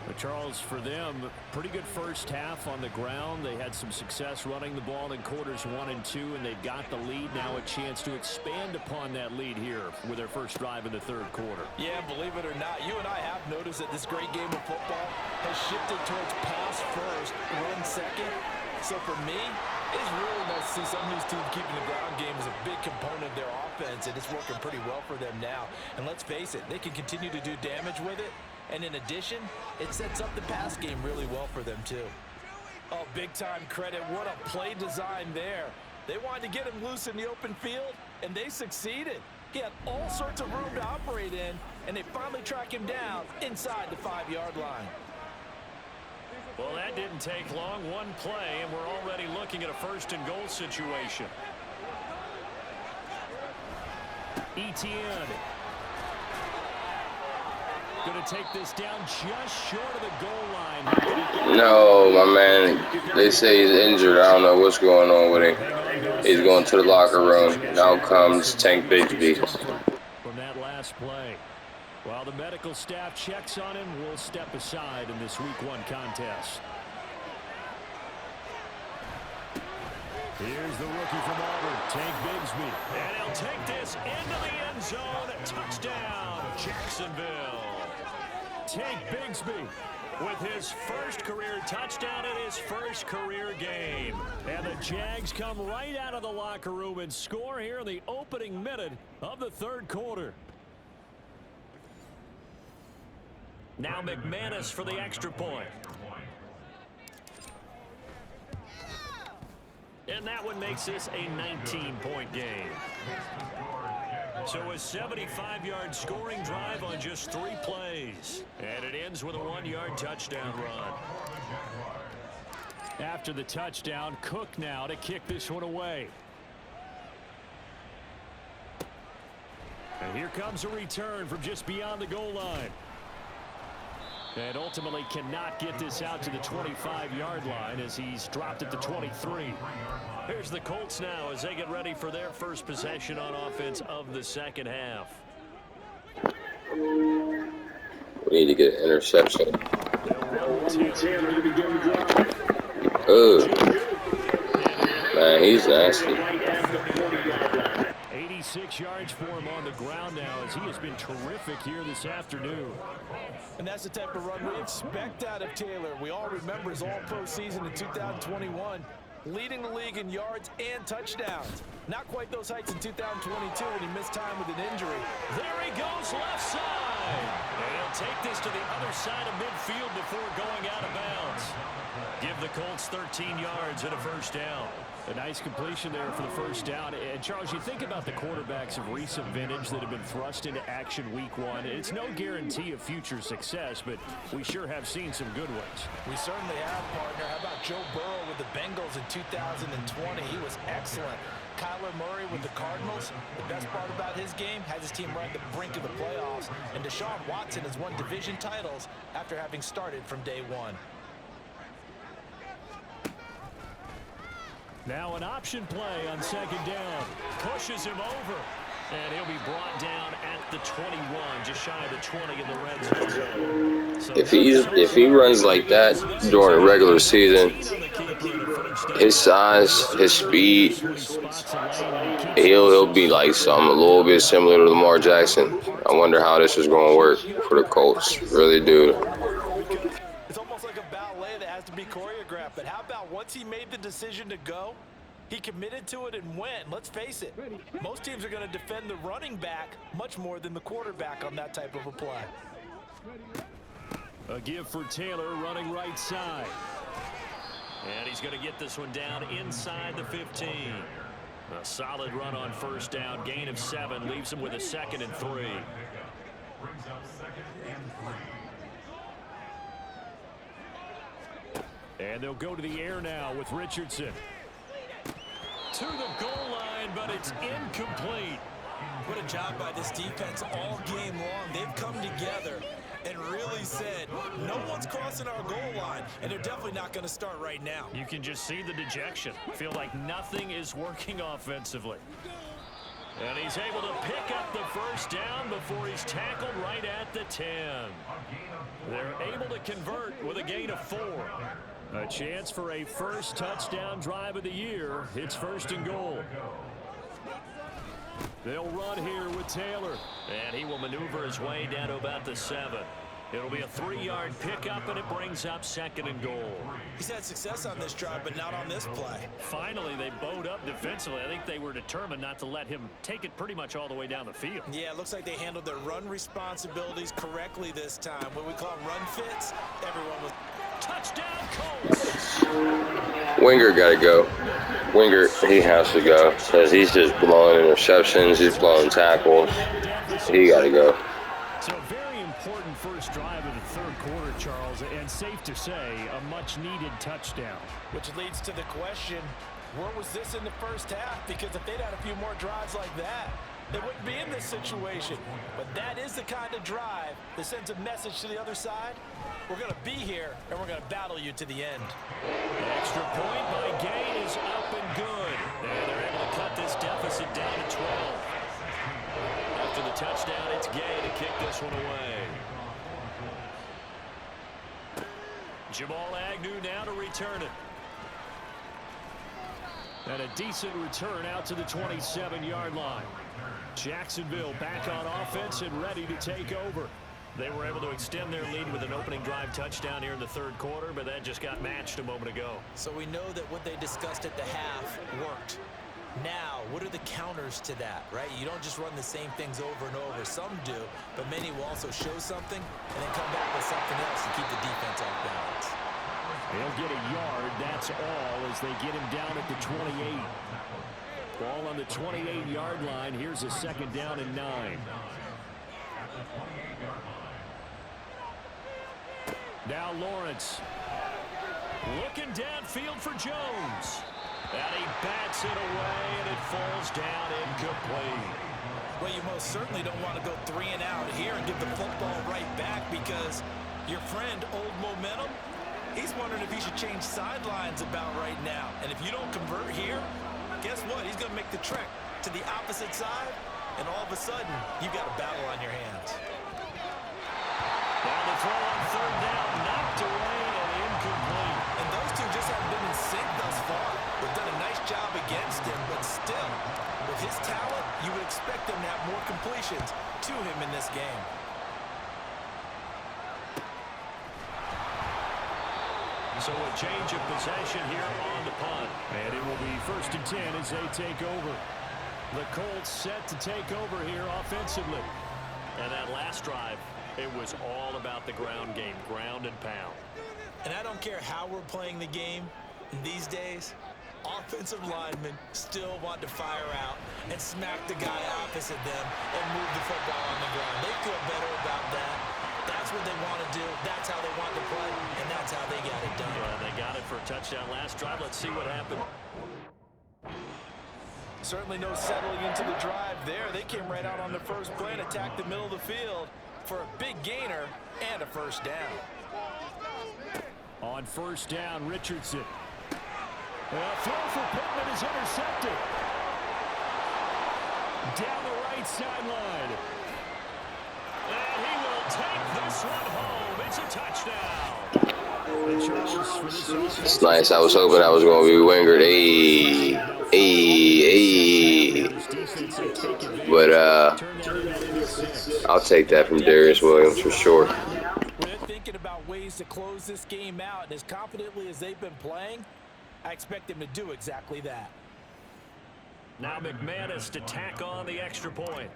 But Charles, for them, pretty good first half on the ground. They had some success running the ball in quarters 1 and 2, and they've got the lead. Now a chance to expand upon that lead here with their first drive in the third quarter. Yeah, believe it or not, you and I have noticed that this great game of football has shifted towards pass first, run second. So for me, it's really nice to see some of these teams keeping the ground game as a big component of their offense, and it's working pretty well for them now. And let's face it, they can continue to do damage with it. And in addition, it sets up the pass game really well for them, too. Oh, big-time credit. What a play design there. They wanted to get him loose in the open field, and they succeeded. He had all sorts of room to operate in, and they finally track him down inside the 5-yard line. Well, that didn't take long. One play, and we're already looking at a first-and-goal situation. Going to take this down just short of the goal line. No, my man. They say he's injured. I don't know what's going on with him. He's going to the locker room. Now comes Tank Bigsby. From that last play. While the medical staff checks on him, we'll step aside in this Week 1 contest. Here's the rookie from Auburn, Tank Bigsby. And he'll take this into the end zone. Touchdown, Jacksonville. Tank Bigsby with his first career touchdown in his first career game. And the Jags come right out of the locker room and score here in the opening minute of the third quarter. Now McManus for the extra point. And that one makes this a 19-point game. So a 75-yard scoring drive on just 3 plays. And it ends with a 1-yard touchdown run. After the touchdown, Cook now to kick this one away. And here comes a return from just beyond the goal line. And ultimately cannot get this out to the 25-yard line as he's dropped it to 23. Here's the Colts now as they get ready for their first possession on offense of the second half. We need to get an interception. Oh, man, he's nasty. 86 yards for him on the ground now as he has been terrific here this afternoon. And that's the type of run we expect out of Taylor. We all remember his all-pro season in 2021, leading the league in yards and touchdowns. Not quite those heights in 2022 when he missed time with an injury. There he goes left side. And he'll take this to the other side of midfield before going out of bounds. Give the Colts 13 yards and a first down. A nice completion there for the first down. And, Charles, you think about the quarterbacks of recent vintage that have been thrust into action Week 1. It's no guarantee of future success, but we sure have seen some good ones. We certainly have, partner. How about Joe Burrow with the Bengals in 2020? He was excellent. Kyler Murray with the Cardinals. The best part about his game, has his team right at the brink of the playoffs. And Deshaun Watson has won division titles after having started from day 1. Now an option play on second down. Pushes him over. And he'll be brought down at the 21, just shy of the 20 in the red zone. So If he runs like that during a regular season, his size, his speed, he'll be like something a little bit similar to Lamar Jackson. I wonder how this is going to work for the Colts. Really do. It's almost like a ballet that has to be choreographed. But how about once he made the decision to go, he committed to it and went. Let's face it, most teams are going to defend the running back much more than the quarterback on that type of a play. A give for Taylor running right side. And he's going to get this one down inside the 15. A solid run on first down. Gain of 7 leaves him with a 2nd and 3. Brings up 2nd and 3. And they'll go to the air now with Richardson. To the goal line, but it's incomplete. What a job by this defense all game long. They've come together and really said, no one's crossing our goal line, and they're definitely not going to start right now. You can just see the dejection. Feel like nothing is working offensively. And he's able to pick up the first down before he's tackled right at the 10. They're able to convert with a gain of 4. A chance for a first touchdown drive of the year. It's 1st and goal. They'll run here with Taylor. And he will maneuver his way down to about the 7. It'll be a 3-yard pickup, and it brings up 2nd and goal. He's had success on this drive, but not on this play. Finally, they bowed up defensively. I think they were determined not to let him take it pretty much all the way down the field. Yeah, it looks like they handled their run responsibilities correctly this time. What we call run fits, everyone was... Touchdown, Colts! Winger got to go. Winger, he has to go because he's just blowing interceptions. He's blowing tackles. He got to go. So a very important first drive of the third quarter, Charles, and safe to say, a much-needed touchdown. Which leads to the question, where was this in the first half? Because if they'd had a few more drives like that, they wouldn't be in this situation. But that is the kind of drive that sends a message to the other side. We're going to be here, and we're going to battle you to the end. The extra point by Gay is up and good. And they're able to cut this deficit down to 12. After the touchdown, it's Gay to kick this one away. Jamal Agnew now to return it. And a decent return out to the 27-yard line. Jacksonville back on offense and ready to take over. They were able to extend their lead with an opening drive touchdown here in the third quarter, but that just got matched a moment ago. So we know that what they discussed at the half worked. Now, what are the counters to that, right? You don't just run the same things over and over. Some do, but many will also show something and then come back with something else to keep the defense off balance. They'll get a yard, that's all, as they get him down at the 28. Ball on the 28-yard line. Here's a second down and 9. Now Lawrence. Looking downfield for Jones. And he bats it away, and it falls down incomplete. Well, you most certainly don't want to go 3 and out here and give the football right back, because your friend, Old Momentum, he's wondering if he should change sidelines about right now. And if you don't convert here, guess what? He's going to make the trek to the opposite side, and all of a sudden, you've got a battle on your hands. Now the throw on third down, knocked away and incomplete. And those two just haven't been in sync thus far. They've done a nice job against him, but still, with his talent, you would expect them to have more completions to him in this game. So a change of possession here on the punt. And it will be 1st and 10 as they take over. The Colts set to take over here offensively. And that last drive, it was all about the ground game, ground and pound. And I don't care how we're playing the game these days, offensive linemen still want to fire out and smack the guy opposite them and move the football on the ground. They feel better about that. That's what they want to do. That's how they want to play, and that's how they got it done. Yeah, they got it for a touchdown last drive. Let's see what happened. Certainly no settling into the drive there. They came right out on the first play and attacked the middle of the field for a big gainer and a first down. On first down, Richardson. Throw for Pittman is intercepted. Down the right sideline. And he will take this one home. It's a touchdown. It's nice. I was hoping I was going to be Wingard. But I'll take that from Darius Williams for sure. They're thinking about ways to close this game out, and as confidently as they've been playing, I expect them to do exactly that. Now McManus to tack on the extra point.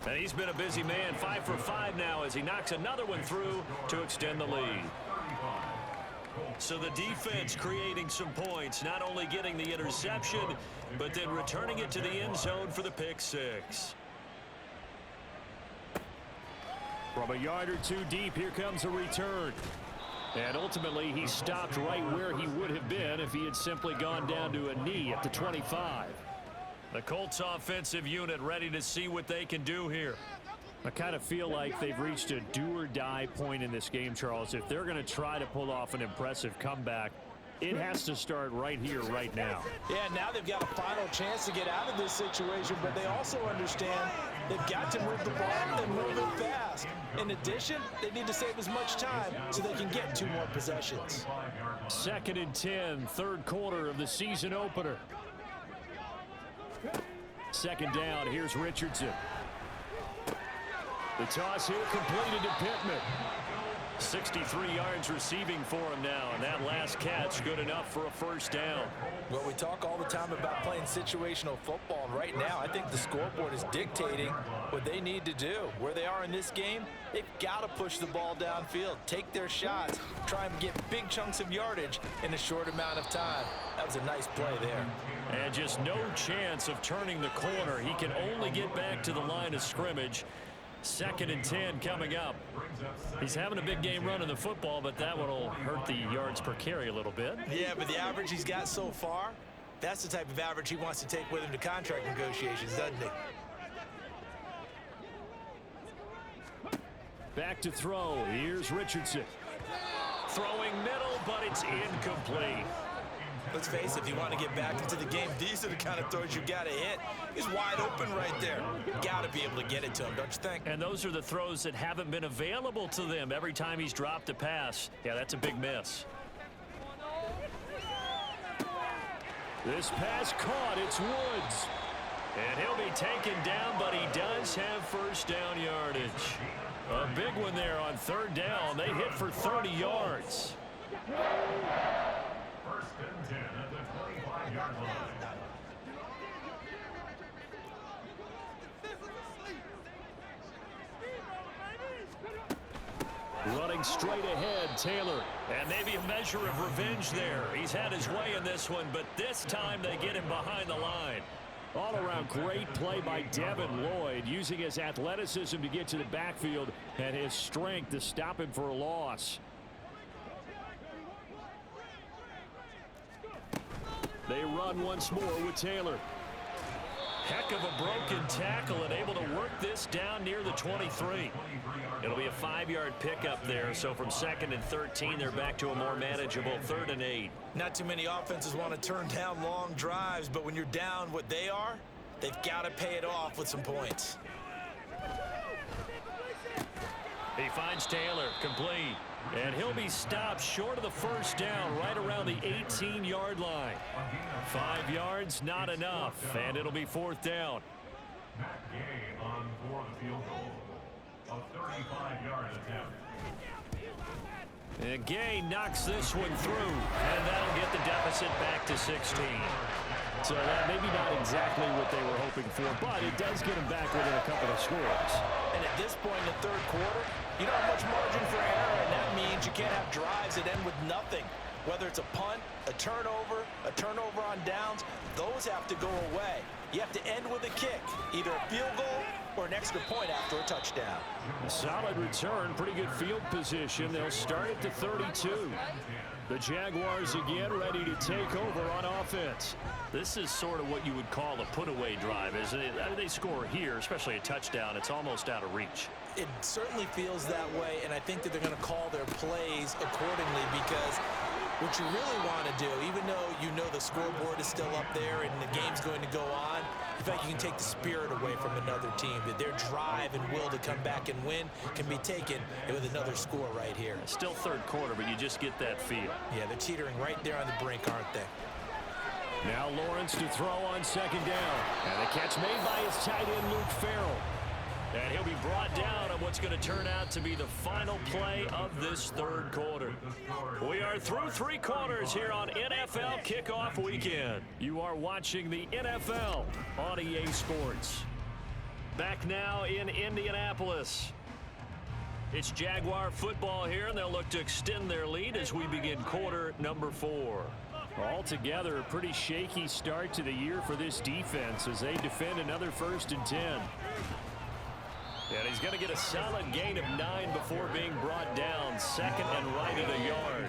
And he's been a busy man, 5 for 5 now as he knocks another one through to extend the lead. So the defense creating some points, not only getting the interception, but then returning it to the end zone for the pick six. From a yard or two deep, here comes a return. And ultimately, he stopped right where he would have been if he had simply gone down to a knee at the 25. The Colts offensive unit ready to see what they can do here. I kind of feel like they've reached a do-or-die point in this game, Charles. If they're going to try to pull off an impressive comeback, it has to start right here, right now. Yeah, now they've got a final chance to get out of this situation, but they also understand they've got to move the ball and move it fast. In addition, they need to save as much time so they can get 2 more possessions. 2nd and 10, third quarter of the season opener. Second down, here's Richardson. The toss here completed to Pittman. 63 yards receiving for him now, and that last catch good enough for a first down. Well, we talk all the time about playing situational football, and right now I think the scoreboard is dictating what they need to do. Where they are in this game, they've got to push the ball downfield, take their shots, try and get big chunks of yardage in a short amount of time. That was a nice play there. And just no chance of turning the corner. He can only get back to the line of scrimmage. 2nd and 10 coming up. He's having a big game running the football, but that one will hurt the yards per carry a little bit. Yeah, but the average he's got so far, That's the type of average he wants to take with him to contract negotiations, doesn't he? Back to throw. Here's Richardson. Throwing middle, but it's incomplete. Let's face it, if you want to get back into the game, these are the kind of throws you got to hit. He's wide open right there. Got to be able to get it to him, don't you think? And those are the throws that haven't been available to them every time he's dropped a pass. Yeah, that's a big miss. This pass caught. It's Woods. And he'll be taken down, but he does have first down yardage. A big one there on third down. They hit for 30 yards. First and 10 at the 25-yard line. Running straight ahead, Taylor. And maybe a measure of revenge there. He's had his way in this one, but this time they get him behind the line. All around great play by Devin Lloyd, using his athleticism to get to the backfield and his strength to stop him for a loss. They run once more with Taylor. Heck of a broken tackle and able to work this down near the 23. It'll be a 5-yard pickup there, so from 2nd and 13, they're back to a more manageable 3rd and 8. Not too many offenses want to turn down long drives, but when you're down what they are, they've got to pay it off with some points. He finds Taylor, complete. And he'll be stopped short of the first down right around the 18-yard line. 5 yards, not enough, and it'll be 4th down. Matt Gay on for the field goal. A 35-yard attempt. And Gay knocks this one through, and that'll get the deficit back to 16. So that maybe not exactly what they were hoping for, but it does get them back within a couple of scores. And at this point in the third quarter, you don't have much margin for error, and that means you can't have drives that end with nothing. Whether it's a punt, a turnover on downs, those have to go away. You have to end with a kick, either a field goal or an extra point after a touchdown. A solid return, pretty good field position. They'll start at the 32. The Jaguars again ready to take over on offense. This is sort of what you would call a put-away drive, isn't it? They score here, especially a touchdown. It's almost out of reach. It certainly feels that way, and I think that they're going to call their plays accordingly, because what you really want to do, even though you know the scoreboard is still up there and the game's going to go on, in fact, you can take the spirit away from another team, that their drive and will to come back and win can be taken with another score right here. Still third quarter, but you just get that feel. Yeah, they're teetering right there on the brink, aren't they? Now Lawrence to throw on 2nd down. And the catch made by his tight end, Luke Farrell. And he'll be brought down on what's going to turn out to be the final play of this third quarter. We are through 3 quarters here on NFL Kickoff Weekend. You are watching the NFL on EA Sports. Back now in Indianapolis. It's Jaguar football here, and they'll look to extend their lead as we begin quarter number 4. Altogether, a pretty shaky start to the year for this defense as they defend another 1st and 10. And he's going to get a solid gain of 9 before being brought down, 2nd and right at a yard.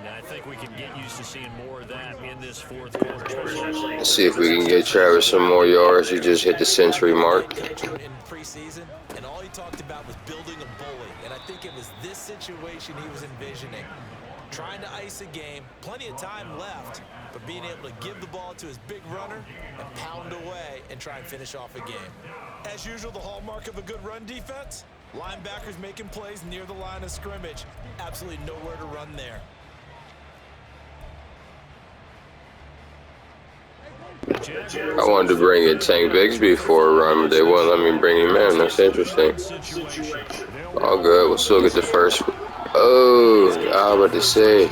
And I think we can get used to seeing more of that in this 4th quarter. Let's see if we can get Travis some more yards. He just hit the century mark. In preseason, and all he talked about was building a bully, and I think it was this situation he was envisioning. Trying to ice a game, plenty of time left, but being able to give the ball to his big runner and pound away and try and finish off a game. As usual, the hallmark of a good run defense, linebackers making plays near the line of scrimmage. Absolutely nowhere to run there. I wanted to bring in Tank Bigsby for a run, but they wouldn't let me bring him in. That's interesting. All good. We'll still get the first. Oh, I was about to say.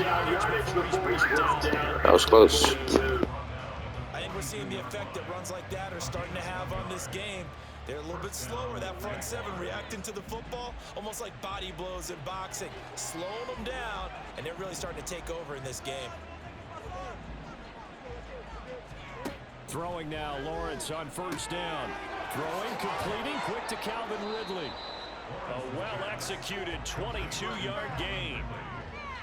That was close. I think we're seeing the effect that runs like that are starting to have on this game. They're a little bit slower, that front 7 reacting to the football, almost like body blows in boxing, slowing them down, and they're really starting to take over in this game. Throwing now, Lawrence on 1st down. Throwing, completing, quick to Calvin Ridley. A well-executed 22-yard gain.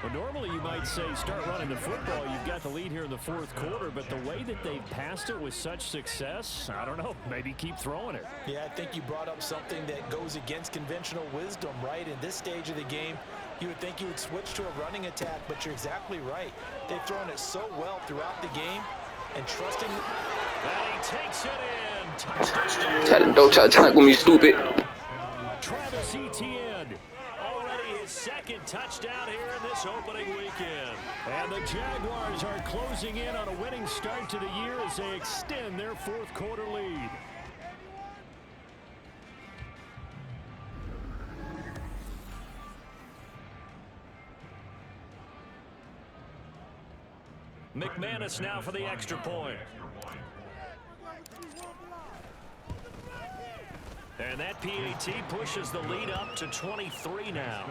Well, normally you might say start running the football. You've got the lead here in the fourth quarter, but the way that they've passed it with such success, I don't know, maybe keep throwing it. Yeah, I think you brought up something that goes against conventional wisdom, right? In this stage of the game, you would think you would switch to a running attack, but you're exactly right. They've thrown it so well throughout the game and trusting. And he takes it in. Touchdown. Don't try to tackle me, stupid. Travis Etienne. Already his second touchdown here in this opening weekend. And the Jaguars are closing in on a winning start to the year as they extend their fourth quarter lead. McManus now for the extra point. And that PAT pushes the lead up to 23 now.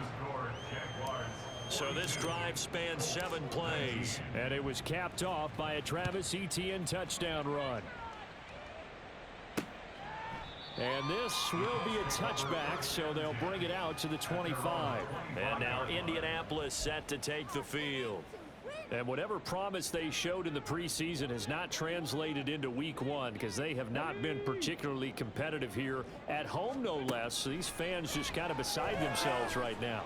So this drive spans 7 plays. And it was capped off by a Travis Etienne touchdown run. And this will be a touchback, so they'll bring it out to the 25. And now Indianapolis set to take the field. And whatever promise they showed in the preseason has not translated into week 1 because they have not been particularly competitive here at home, no less. So these fans just kind of beside themselves right now.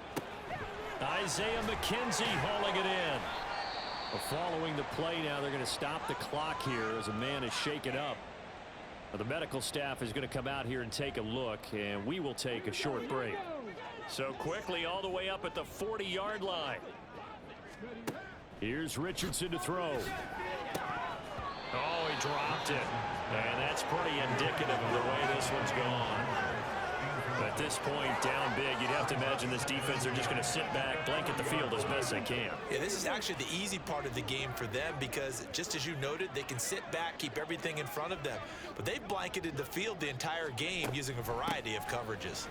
Isaiah McKenzie hauling it in. Well, following the play now, they're going to stop the clock here as a man is shaken up. Well, the medical staff is going to come out here and take a look, and we will take a short break. So quickly all the way up at the 40-yard line. Here's Richardson to throw. Oh, he dropped it. And that's pretty indicative of the way this one's gone. At this point, down big, you'd have to imagine this defense, they're just going to sit back, blanket the field as best they can. Yeah, this is actually the easy part of the game for them because, just as you noted, they can sit back, keep everything in front of them. But they've blanketed the field the entire game using a variety of coverages.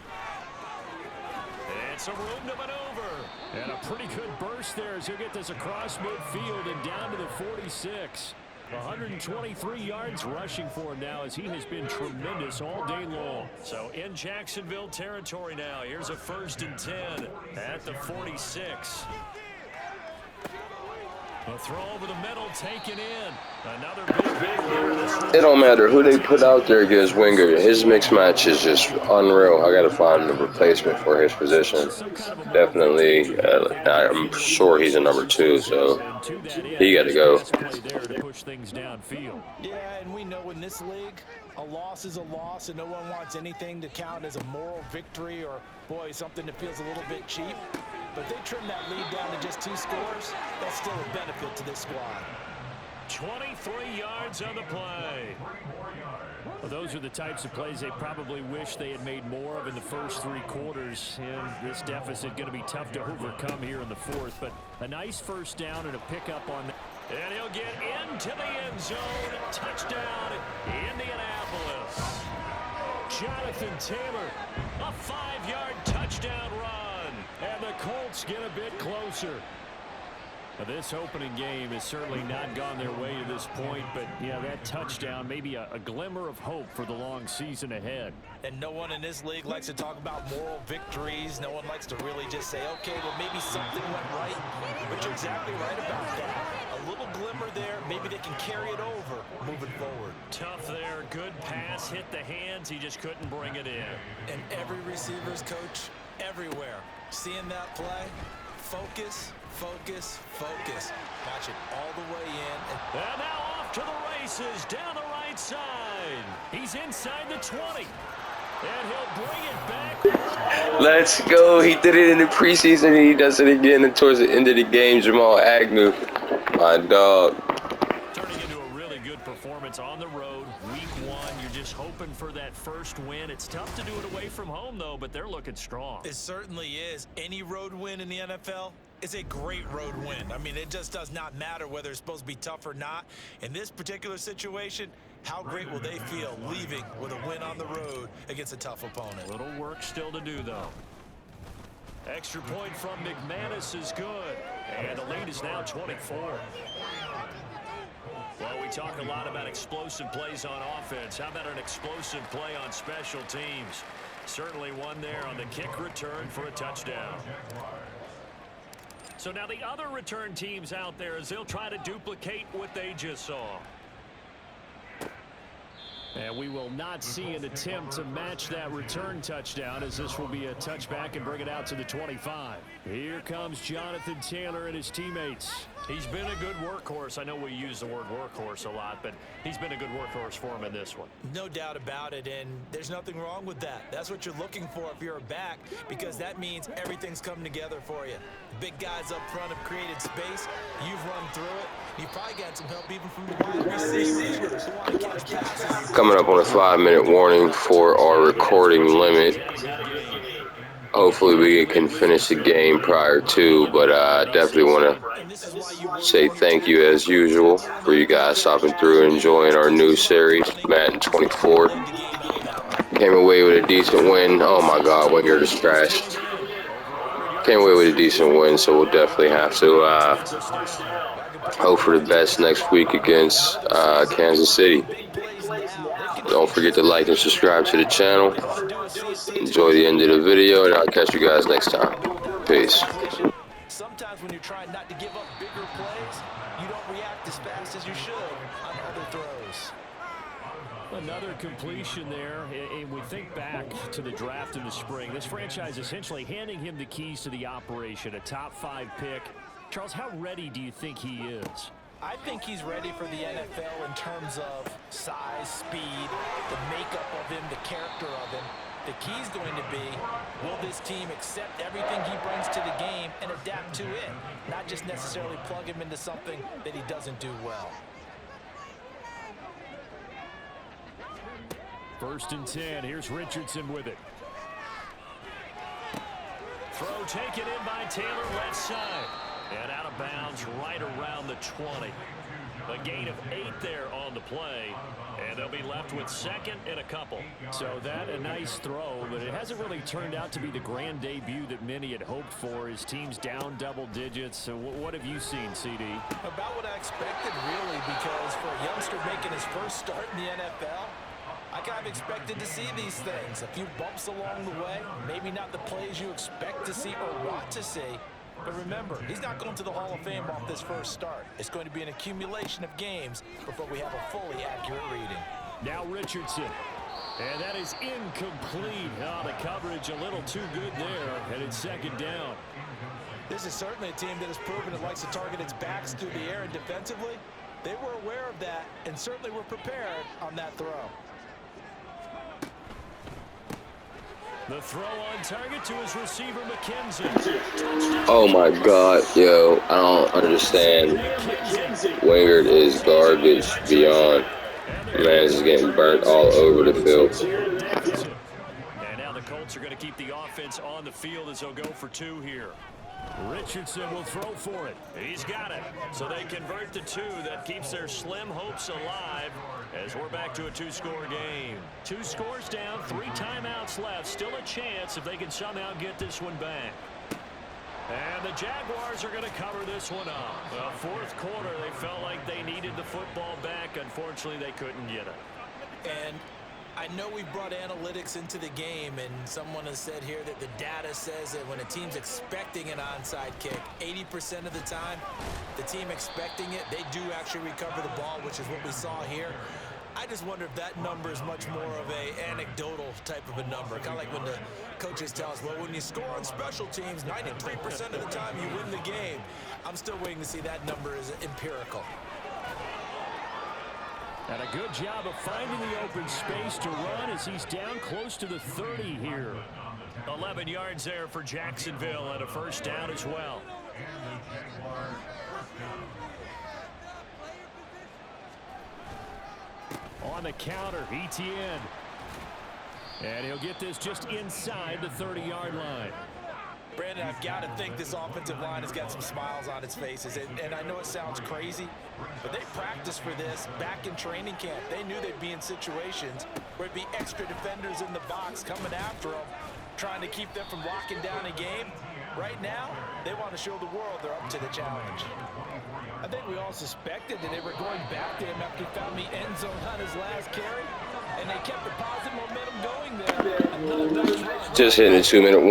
And some room to maneuver. And a pretty good burst there as he'll get this across midfield and down to the 46. 123 yards rushing for him now as he has been tremendous all day long. So in Jacksonville territory now. Here's a 1st and 10 at the 46. A throw over the middle taken in. Another big It don't matter who they put out there against Winger. His mix match is just unreal. I got to find a replacement for his position. Definitely, I'm sure he's a number 2, so he got to go. Yeah, and we know in this league, a loss is a loss, and no one wants anything to count as a moral victory or, boy, something that feels a little bit cheap. But they trim that lead down to just 2 scores. That's still a benefit to this squad. 23 yards on the play. Well, those are the types of plays they probably wish they had made more of in the first 3 quarters. And this deficit going to be tough to overcome here in the 4th. But a nice first down and a pickup on that. And he'll get into the end zone. Touchdown, Indianapolis. Jonathan Taylor, a 5-yard touchdown run. And the Colts get a bit closer. Now, this opening game has certainly not gone their way to this point, but yeah, that touchdown, maybe a glimmer of hope for the long season ahead. And no one in this league likes to talk about moral victories. No one likes to really just say, okay, well, maybe something went right. But you're exactly right about that. A little glimmer there, maybe they can carry it over moving forward. Tough there, good pass, hit the hands, he just couldn't bring it in. And every receiver's coach, everywhere, seeing that play, focus, focus, focus. Watch it all the way in. And now off to the races, down the right side. He's inside the 20. And he'll bring it back. Let's go. He did it in the preseason, and he does it again towards the end of the game. Jamal Agnew, my dog. Turning into a really good performance on the road. Week 1, you're just hoping for that first win. It's tough to do it away from home, though, but they're looking strong. It certainly is. Any road win in the NFL is a great road win. I mean, it just does not matter whether it's supposed to be tough or not. In this particular situation, how great will they feel leaving with a win on the road against a tough opponent? A little work still to do, though. Extra point from McManus is good. And the lead is now 24. Well, we talk a lot about explosive plays on offense. How about an explosive play on special teams? Certainly one there on the kick return for a touchdown. So now the other return teams out there, as they'll try to duplicate what they just saw. And we will not see an attempt to match that return touchdown, as this will be a touchback and bring it out to the 25. Here comes Jonathan Taylor and his teammates. He's been a good workhorse. I know we use the word workhorse a lot, but he's been a good workhorse for him in this one. No doubt about it, and there's nothing wrong with that. That's what you're looking for if you're a back, because that means everything's coming together for you. Big guys up front have created space. You've run through it. You've probably got some help even from the wide receivers. Coming up on a 5-minute warning for our recording limit. Hopefully we can finish the game prior to, but I definitely want to say thank you as usual for you guys stopping through and enjoying our new series, Madden 24. Came away with a decent win. Oh my God, what year just crashed. Came away with a decent win, so we'll definitely have to hope for the best next week against Kansas City. Don't forget to like and subscribe to the channel. Enjoy the end of the video, and I'll catch you guys next time. Peace. Sometimes when you're trying not to give up bigger plays, you don't react as fast as you should on other throws. Another completion there, and we think back to the draft in the spring. This franchise essentially handing him the keys to the operation, a top 5 pick. Charles, how ready do you think he is? I think he's ready for the NFL in terms of size, speed, the makeup of him, the character of him. The key's going to be, will this team accept everything he brings to the game and adapt to it, not just necessarily plug him into something that he doesn't do well. 1st and 10. Here's Richardson with it. Throw taken in by Taylor, left side. And out of bounds right around the 20. A gain of 8 there on the play. And they'll be left with 2nd and a couple. So that a nice throw, but it hasn't really turned out to be the grand debut that many had hoped for. His team's down double digits. So what have you seen, CD? About what I expected, really, because for a youngster making his first start in the NFL, I kind of expected to see these things. A few bumps along the way, maybe not the plays you expect to see or want to see. But remember, he's not going to the Hall of Fame off this first start. It's going to be an accumulation of games before we have a fully accurate reading. Now Richardson. And that is incomplete. Oh, the coverage a little too good there. And it's 2nd down. This is certainly a team that has proven it likes to target its backs through the air and defensively. They were aware of that and certainly were prepared on that throw. The throw on target to his receiver, McKenzie. Oh my God, yo, I don't understand. Wingard is garbage beyond. Man is getting burnt all over the field. And now the Colts are going to keep the offense on the field as they'll go for 2 here. Richardson will throw for it. He's got it. So they convert the 2. That keeps their slim hopes alive as we're back to a 2-score game. 2 scores down, 3 timeouts left. Still a chance if they can somehow get this one back. And the Jaguars are going to cover this one up. The 4th quarter, they felt like they needed the football back. Unfortunately, they couldn't get it. And I know we brought analytics into the game, and someone has said here that the data says that when a team's expecting an onside kick, 80% of the time, the team expecting it, they do actually recover the ball, which is what we saw here. I just wonder if that number is much more of a anecdotal type of a number. Kind of like when the coaches tell us, well, when you score on special teams, 93% of the time you win the game. I'm still waiting to see that number is empirical. And a good job of finding the open space to run as he's down close to the 30 here. 11 yards there for Jacksonville and a 1st down as well. On the counter, Etienne. And he'll get this just inside the 30-yard line. Brandon, I've got to think this offensive line has got some smiles on its faces. And I know it sounds crazy, but they practiced for this back in training camp. They knew they'd be in situations where it'd be extra defenders in the box coming after them, trying to keep them from locking down a game. Right now, they want to show the world they're up to the challenge. I think we all suspected that they were going back to him after he found the end zone on his last carry, and they kept the positive momentum going there. Just hitting a 2-minute warning.